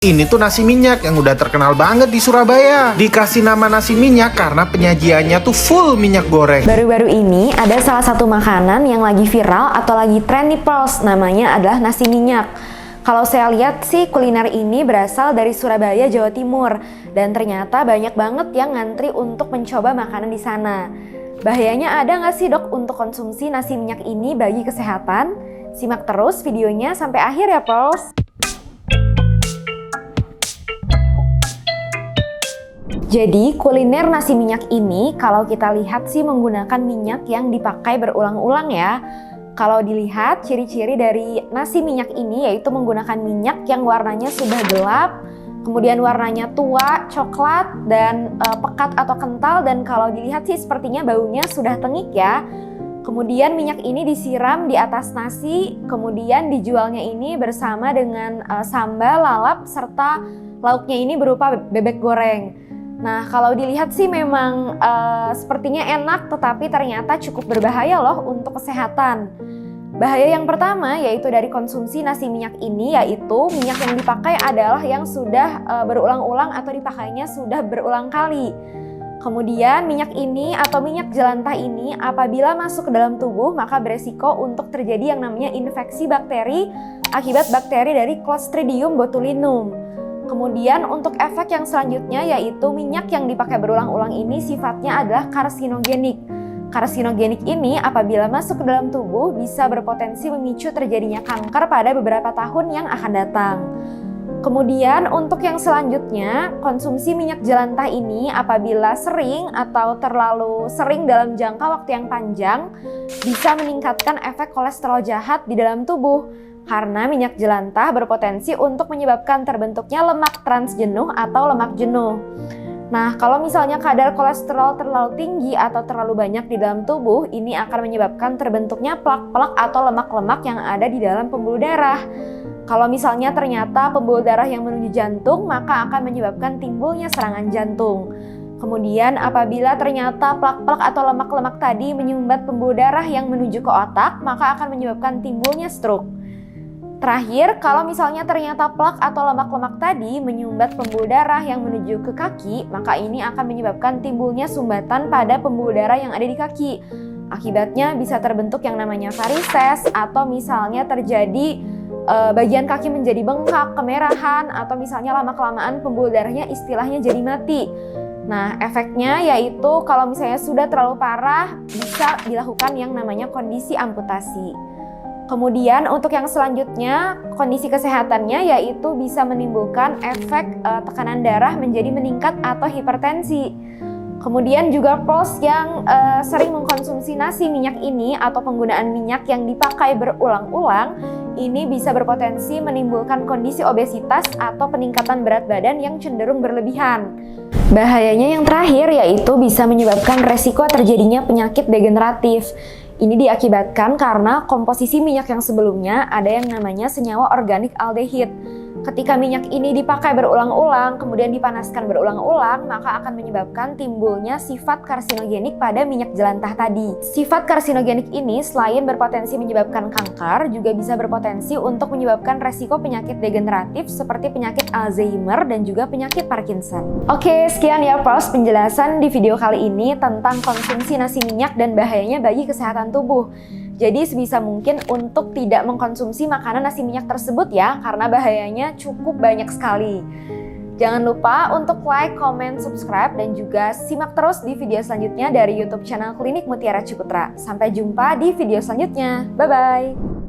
Ini tuh nasi minyak yang udah terkenal banget di Surabaya. Dikasih nama nasi minyak karena penyajiannya tuh full minyak goreng. Baru-baru ini ada salah satu makanan yang lagi viral atau lagi tren di Pulse, namanya adalah nasi minyak. Kalau saya lihat sih kuliner ini berasal dari Surabaya, Jawa Timur. Dan ternyata banyak banget yang ngantri untuk mencoba makanan di sana. Bahayanya ada nggak sih dok untuk konsumsi nasi minyak ini bagi kesehatan? Simak terus videonya sampai akhir ya Pulse. Jadi kuliner nasi minyak ini kalau kita lihat sih menggunakan minyak yang dipakai berulang-ulang ya. Kalau dilihat ciri-ciri dari nasi minyak ini yaitu menggunakan minyak yang warnanya sudah gelap, kemudian warnanya tua, coklat, dan pekat atau kental, dan kalau dilihat sih sepertinya baunya sudah tengik ya. Kemudian minyak ini disiram di atas nasi, kemudian dijualnya ini bersama dengan sambal, lalap, serta lauknya ini berupa bebek goreng. Nah, kalau dilihat sih memang sepertinya enak, tetapi ternyata cukup berbahaya loh untuk kesehatan. Bahaya yang pertama yaitu dari konsumsi nasi minyak ini, yaitu minyak yang dipakai adalah yang sudah berulang-ulang atau dipakainya sudah berulang kali. Kemudian minyak ini atau minyak jelantah ini apabila masuk ke dalam tubuh maka beresiko untuk terjadi yang namanya infeksi bakteri akibat bakteri dari Clostridium botulinum. Kemudian untuk efek yang selanjutnya yaitu minyak yang dipakai berulang-ulang ini sifatnya adalah karsinogenik. Karsinogenik ini apabila masuk ke dalam tubuh bisa berpotensi memicu terjadinya kanker pada beberapa tahun yang akan datang. Kemudian untuk yang selanjutnya, konsumsi minyak jelantah ini apabila sering atau terlalu sering dalam jangka waktu yang panjang bisa meningkatkan efek kolesterol jahat di dalam tubuh. Karena minyak jelantah berpotensi untuk menyebabkan terbentuknya lemak trans jenuh atau lemak jenuh. Nah, kalau misalnya kadar kolesterol terlalu tinggi atau terlalu banyak di dalam tubuh, ini akan menyebabkan terbentuknya plak-plak atau lemak-lemak yang ada di dalam pembuluh darah. Kalau misalnya ternyata pembuluh darah yang menuju jantung, maka akan menyebabkan timbulnya serangan jantung. Kemudian apabila ternyata plak-plak atau lemak-lemak tadi menyumbat pembuluh darah yang menuju ke otak, maka akan menyebabkan timbulnya stroke. Terakhir, kalau misalnya ternyata plak atau lemak-lemak tadi menyumbat pembuluh darah yang menuju ke kaki, maka ini akan menyebabkan timbulnya sumbatan pada pembuluh darah yang ada di kaki. Akibatnya bisa terbentuk yang namanya varises, atau misalnya terjadi bagian kaki menjadi bengkak, kemerahan, atau misalnya lama-kelamaan pembuluh darahnya istilahnya jadi mati. Nah, efeknya yaitu kalau misalnya sudah terlalu parah, bisa dilakukan yang namanya kondisi amputasi. Kemudian untuk yang selanjutnya, kondisi kesehatannya yaitu bisa menimbulkan efek tekanan darah menjadi meningkat atau hipertensi. Kemudian juga Pulse yang sering mengkonsumsi nasi minyak ini atau penggunaan minyak yang dipakai berulang-ulang, ini bisa berpotensi menimbulkan kondisi obesitas atau peningkatan berat badan yang cenderung berlebihan. Bahayanya yang terakhir yaitu bisa menyebabkan resiko terjadinya penyakit degeneratif. Ini diakibatkan karena komposisi minyak yang sebelumnya ada yang namanya senyawa organik aldehid. Ketika minyak ini dipakai berulang-ulang, kemudian dipanaskan berulang-ulang, maka akan menyebabkan timbulnya sifat karsinogenik pada minyak jelantah tadi. Sifat karsinogenik ini selain berpotensi menyebabkan kanker, juga bisa berpotensi untuk menyebabkan resiko penyakit degeneratif seperti penyakit Alzheimer dan juga penyakit Parkinson. Oke, sekian ya Pulse penjelasan di video kali ini tentang konsumsi nasi minyak dan bahayanya bagi kesehatan tubuh. Jadi sebisa mungkin untuk tidak mengkonsumsi makanan nasi minyak tersebut ya, karena bahayanya cukup banyak sekali. Jangan lupa untuk like, comment, subscribe, dan juga simak terus di video selanjutnya dari YouTube channel Klinik Mutiara Ciputra. Sampai jumpa di video selanjutnya. Bye-bye!